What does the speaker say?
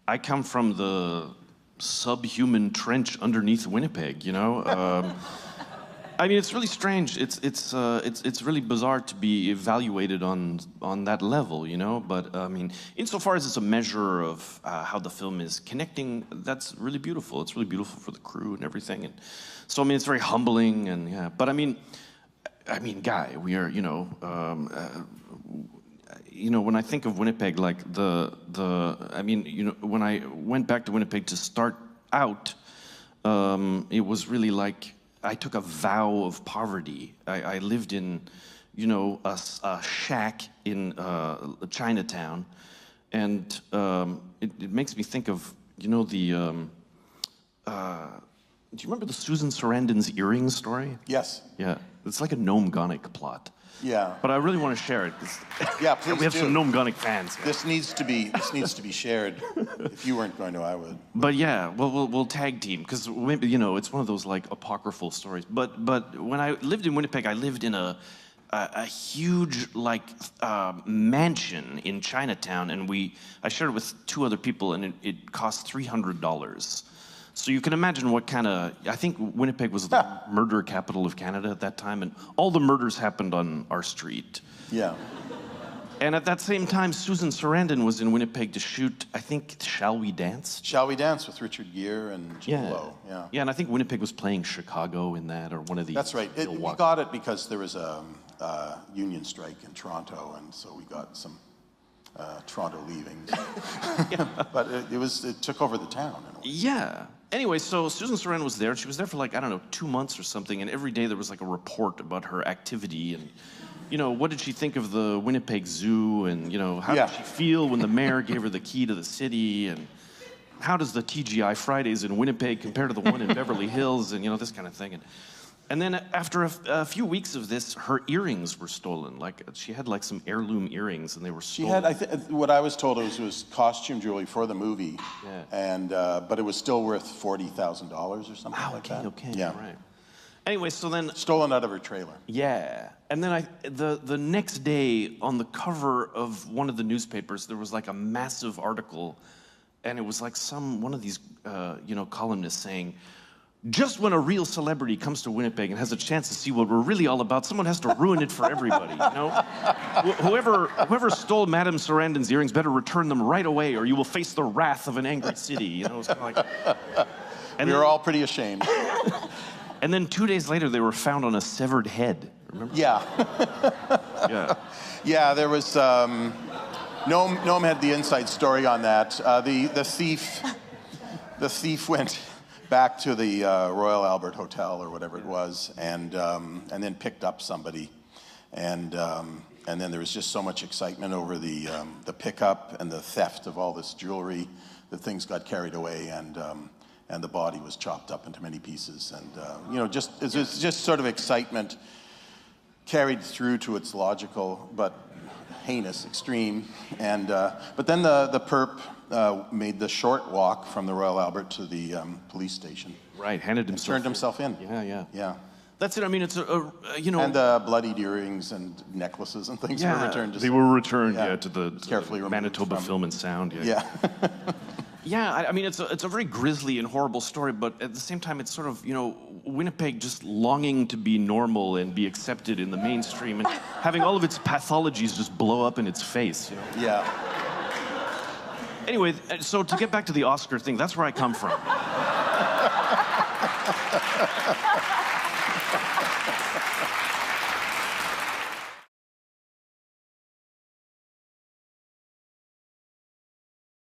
I come from the subhuman trench underneath Winnipeg, you know? I mean, it's really strange. It's really bizarre to be evaluated on that level, you know? But, I mean, insofar as it's a measure of how the film is connecting, that's really beautiful. It's really beautiful for the crew and everything. And so, I mean, it's very humbling and, yeah. But, I mean, Guy, we are, you know, when I think of Winnipeg, like I mean, you know, when I went back to Winnipeg to start out, it was really like I took a vow of poverty. I lived in, you know, a shack in Chinatown, and it makes me think of, you know, do you remember the Susan Sarandon's earrings story? Yes. Yeah, it's like a Noam Gonic plot. Yeah. But I really want to share it. Yeah, please we have do. some Noam Gonic fans. Yeah. This needs to be shared. If you weren't going to, I would. But yeah, we'll tag team because, you know, it's one of those like apocryphal stories. But when I lived in Winnipeg, I lived in a huge like mansion in Chinatown, and I shared it with 2 other people, and it cost $300. So you can imagine what kind of, I think Winnipeg was the murder capital of Canada at that time, and all the murders happened on our street. Yeah. And at that same time, Susan Sarandon was in Winnipeg to shoot, I think, Shall We Dance? Shall We Dance with Richard Gere and Jim Lowe. Yeah. Yeah, and I think Winnipeg was playing Chicago in that, or one of the. That's right. We got it because there was a union strike in Toronto, and so we got some Toronto leavings. But it took over the town. In a way. Yeah. Anyway, so Susan Sarandon was there. She was there for like, I don't know, 2 months or something, and every day there was like a report about her activity and, you know, what did she think of the Winnipeg Zoo, and, you know, how did she feel when the mayor gave her the key to the city, and how does the TGI Fridays in Winnipeg compare to the one in Beverly Hills, and, you know, this kind of thing. And then after a few weeks of this, her earrings were stolen. Like, she had like some heirloom earrings, and they were stolen. She had, what I was told, it was costume jewelry for the movie, and but it was still worth $40,000 or something like that. Okay, yeah, right. Anyway, so then stolen out of her trailer. Yeah, and then the next day on the cover of one of the newspapers, there was like a massive article, and it was like one of these you know, columnists saying, just when a real celebrity comes to Winnipeg and has a chance to see what we're really all about, someone has to ruin it for everybody, you know? Whoever stole Madame Sarandon's earrings better return them right away, or you will face the wrath of an angry city, you know? It's kind of like, we were all pretty ashamed. And then 2 days later, they were found on a severed head, remember? Yeah. Yeah. Yeah, there was, Noam had the inside story on that. The thief went back to the Royal Albert Hotel or whatever it was, and then picked up somebody, and then there was just so much excitement over the pickup and the theft of all this jewelry that things got carried away, and the body was chopped up into many pieces, and you know, it's just sort of excitement carried through to its logical but heinous extreme, and but then the perp made the short walk from the Royal Albert to the police station. Right, turned himself in. Yeah. That's it. I mean, it's you know. And the bloodied earrings and necklaces and things were returned. They were returned, to the carefully Manitoba Film and Sound. Yeah. Yeah, I mean, it's a very grisly and horrible story, but at the same time, it's sort of, you know, Winnipeg just longing to be normal and be accepted in the mainstream, and having all of its pathologies just blow up in its face, you know? Yeah. Anyway, so to get back to the Oscar thing, that's where I come from.